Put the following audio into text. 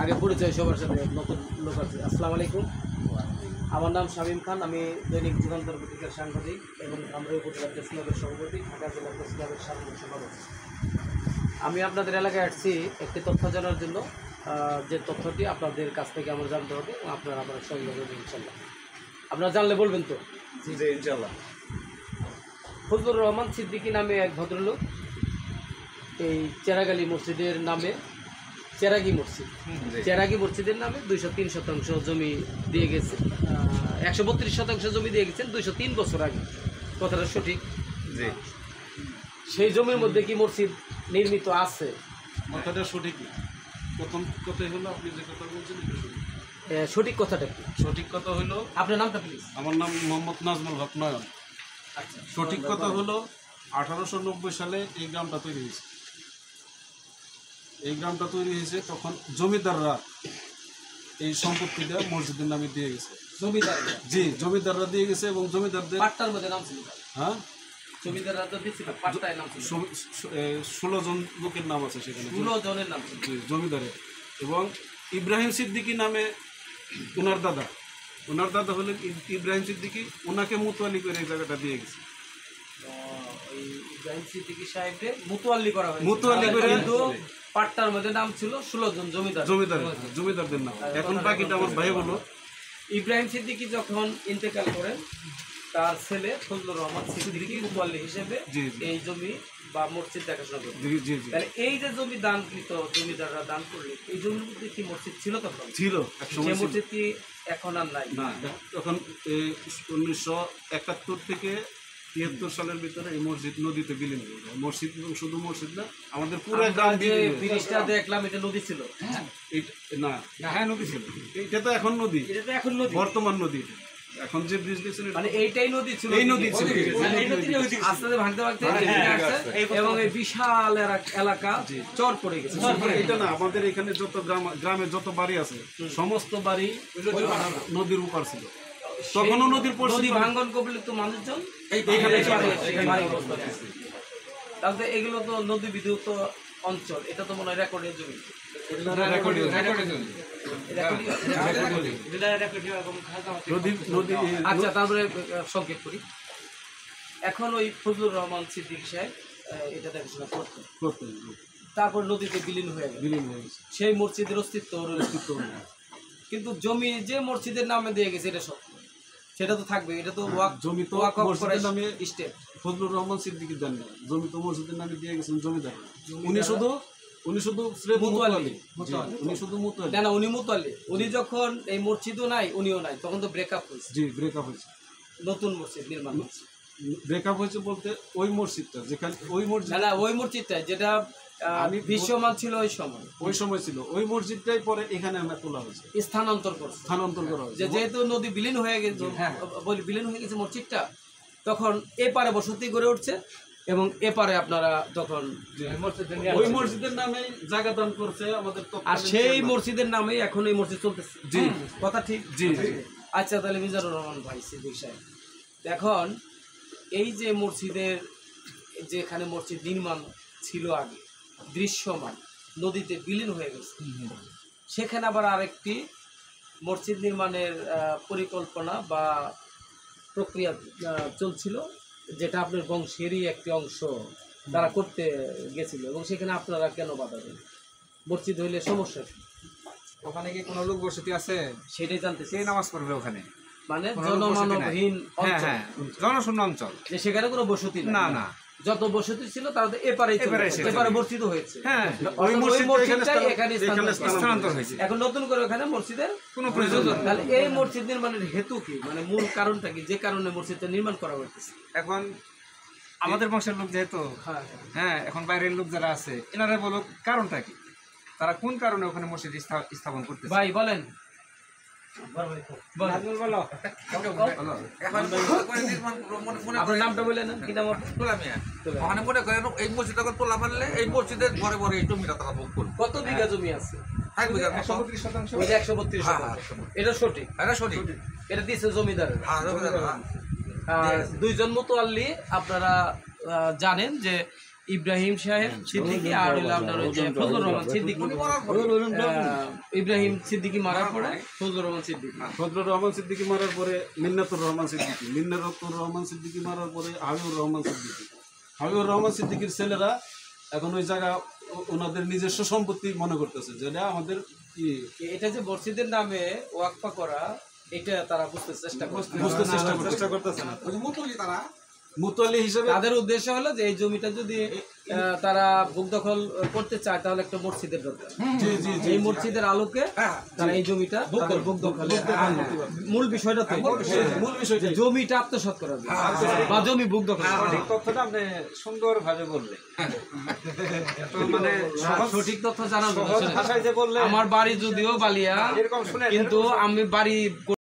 আগে পরিচয় সবার সাথে, নতুন লোক আছে। আসসালামু আলাইকুম, আমার নাম শামীম খান। আমি দৈনিক যুগান্তর পত্রিকার সাংবাদিক এবং আমরা উপজেলা প্রেস ক্লাবের সভাপতি, ঢাকা জেলা প্রেস ক্লাবের সাধারণ সম্পাদক। আমি আপনাদের এলাকায় আসছি একটি তথ্য জানার জন্য, যে তথ্যটি আপনাদের কাছ থেকে আমার জানতে হবে এবং আপনারা আমার সঙ্গে করবেন ইনশাল্লাহ। আপনারা জানলে বলবেন তো? জি ইনশাল্লাহ। ফজলুর রহমান সিদ্দিকী নামে এক ভদ্রলোক এই চেরাগালি মসজিদের নামে, চেরাগি মসজিদের নামে 203 শতাংশ জমি দিয়ে গেছে, 132 শতাংশ জমি দিয়ে গেছেন 203 বছর আগে। কথাটা সঠিক? জি। সেই জমির মধ্যে কি মসজিদ নির্মিত আছে? কথাটা সঠিক। প্রথম কথাই হলো আপনি যে কথা বলছেন এটা সঠিক। সঠিক কথাটা কি? সঠিক কথা হলো, আপনার নামটা প্লিজ। আমার নাম মোহাম্মদ নাজমুল হক নয়ন। আচ্ছা, সঠিক কথা হলো 1890 সালে এই গ্রামটা তৈরি হয়েছে। এই গ্রামটা তৈরি হয়েছে তখন জমিদাররা এই সম্পত্তিটা মসজিদের নামে দিয়ে গেছে। জমিদাররা? জি, জমিদাররা দিয়ে গেছে এবং জমিদারদের পাট্টার মধ্যে নাম ছিল। হ্যাঁ, জমিদাররা তো দিছিল, পাট্টায় নাম ছিল। 16 জন লোকের নাম আছে সেখানে, 16 জনের নাম ছিল জমিদারের। এবং ইব্রাহিম সিদ্দিকী নামে ওনার দাদা হলেন ইব্রাহিম সিদ্দিকী, ওনাকে মুতওয়ালি করে এই জায়গাটা দিয়ে গেছে। ইব্রাহিম সিদ্দিকী সাহেবকে মুতওয়াল্লি করা হয়েছে, মুতওয়াল্লি করে, কিন্তু পাট্টার মধ্যে নাম ছিল 16 জন জমিদারদের নাম। এখন বাকিটা আমার ভাই বলো। ইব্রাহিম সিদ্দিকী যখন ইন্তেকাল করেন, তার ছেলে ফজলুর রহমান সিদ্দিকী মুতওয়াল্লি হিসেবে এই জমি বা মসজিদ দেখাশোনা করে। তাহলে এই যে জমি দানকৃত, জমিদাররা দান করলে, এই জমির মধ্যে কি মসজিদ ছিল তখন? ছিল। সেই মসজিদ কি এখন আর নাই? না, তখন 1971 থেকে 73 সালের ভিতরে এই মসজিদ নদীতে বিলীন হয়ে যায়। মসজিদ এবং শুধু মসজিদ না, আমাদের পুরো গ্রাম যে ব্রিজটা দেখলাম, এটা নদী ছিল? না, হ্যাঁ নদী ছিল। এটা তো এখন নদী, এটা তো এখন নদী, বর্তমান নদী। এখন যে ব্রিজ দেখছেন মানে এইটাই নদী ছিল? এই নদী ছিল, আস্তে আস্তে ভাঙতে ভাঙতে এবং এই বিশাল এলাকা চর পড়ে গেছে। এটা না, আমাদের এখানে যত গ্রামে যত বাড়ি আছে সমস্ত বাড়ি নদীর উপর ছিল। তখনও নদীর নদী ভাঙ্গন করলে তো মানুষজন তাহলে এগুলো তো নদী বিদ্যুৎ অঞ্চল, এটা তো মনে হয় রেকর্ডের জমি। আচ্ছা, তারপরে সংক্ষেপ করি। এখন ওই ফজলুর রহমান সিদ্দিকী সাহেব এটা দেখাশোনা করতেন, তারপর নদীতে বিলীন হয়ে গেছে। সেই মসজিদের অস্তিত্ব কিন্তু জমি যে মসজিদের নামে দিয়ে গেছে এটা সত্য, সেটা তো থাকবে। এটা তো জমি তো মসজিদের নামে স্টেট ফজলুর রহমান সিদ্দিকী দেন না, জমি তো মসজিদের নামে দিয়ে গেছেন জমিদার। উনি শুধু মুতওয়ালি। না, উনি মুতওয়ালি। উনি যখন এই মসজিদও নাই, উনিও নাই, তখন তো ব্রেকআপ হয়েছে। জি, ব্রেকআপ হয়েছে। নতুন মসজিদ নির্মাণ হয়েছে। ব্রেকআপ হয়েছে বলতে ওই মসজিদটা যেখানে, ওই মসজিদ না, ওই মসজিদটা যেটা বিশ্বমান ছিল ওই সময় ছিল, ওই মসজিদটাই পরে এখানে আমরা তোলা হয়েছে, স্থানান্তর করা হয়েছে। যেহেতু নদী বিলীন হয়ে গেছে, বিলীন হয়ে গেছে মসজিদটা, তখন এপারে বসতি গড়ে উঠছে এবং এপারে আপনারা তখন ওই মসজিদের নামে জায়গা দান করছে আমাদের, আর সেই মসজিদের নামেই এখন এই মসজিদ চলতেছে। জি, কথা ঠিক। জি। আচ্ছা, তাহলে মিজানুর রহমান ভাই সিদ্দিকী সাহেব, এখন এই যে মসজিদের, যেখানে মসজিদ নির্মাণ ছিল আগে দৃশ্যমান, নদীতে বিলীন হয়ে গেছে, সেখানে আবার আরেকটি মসজিদ নির্মাণের পরিকল্পনা বা প্রক্রিয়া চলছিল, যেটা আপনার বংশেরই একটি অংশ তারা করতে গেছিল, এবং সেখানে আপনারা কেন বাধা দেন? মসজিদ হইলে সমস্যা কি? ওখানে কি কোনো লোক বসতি আছে? সেটাই জানতে চাই। নামাজ পড়বে ওখানে, মানে জনমানবহীন অঞ্চল, জনশূন্য অঞ্চল, যে সেখানে কোনো বসতি না। যত বসতি ছিল তারা তো এপারে বর্তিত হয়েছে। ওই মসজিদটাই এখানে স্থানান্তর হয়েছে। এখন নতুন করে ওখানে মসজিদের কোনো প্রয়োজন নেই। তাহলে এই মসজিদ নির্মাণের হেতু কি, মানে মূল কারণটা কি, যে কারণে মসজিদটা নির্মাণ করা হয়েছে? এখন আমাদের বংশের লোক যেহেতু, হ্যাঁ, এখন বাইরের লোক যারা আছে এনারা বলো কারণটা কি, তারা কোন কারণে ওখানে মসজিদ স্থাপন করতেছে? ভাই বলেন। আপনার নামটা বললেন কি? নাম ওখানে মনে করেন এই মসজিদটা তোলা পারলে এই মসজিদের ঘরে ঘরে এই জমিটা তারা ভোগ করবে। কত বিঘা জমি আছে? 132 শতাংশ। 132 এটা সঠিক? এটা সঠিক। এটা দিচ্ছে জমিদারের। আর দুইজন মুতওয়াল্লি আপনারা জানেন যে ইব্রাহিম সাহেব সিদ্দিকী আর হলো আপনার ওই যে ফজলুর রহমান সিদ্দিকী। ইব্রাহিম সিদ্দিকী মারার পরে ফজলুর রহমান সিদ্দিকী। ফজলুর রহমান সিদ্দিকী মারার পরে মিন্নাতুর রহমান সিদ্দিকী, মিন্নাতুর রহমান সিদ্দিকী মারার পরে হাবিবুর রহমান সিদ্দিকী। হাবিবুর রহমান সিদ্দিকীর ছেলেরা এখন ওই জায়গা ওনাদের নিজস্ব সম্পত্তি মনে করতেছে, যেটা আমাদের কি এটা যে মসজিদের নামে ওয়াকফা করা, এটা তারা বুঝতে চেষ্টা করতেছে না। মুতোয়ালি হিসেবে তাদের উদ্দেশ্য হলো যে এই জমিটা যদি তারা ভোগ দখল করতে চায় তাহলে একটা মসজিদের দরকার। এই মসজিদের আলোকে তারা এই জমিটা তাদের ভোগ দখলে, মূল বিষয়টা তো মূল বিষয় যে জমিটা আত্মসাৎ করা হবে বা জমি ভোগ দখল করা হবে। সঠিক তথ্যটা আপনি সুন্দরভাবে বললেন। তো মানে সঠিক তথ্য জানা সহজ ভাষায় যে বললেন, আমার বাড়ি যদিও বালিয়া, এরকম শুনে কিন্তু আমি বাড়ি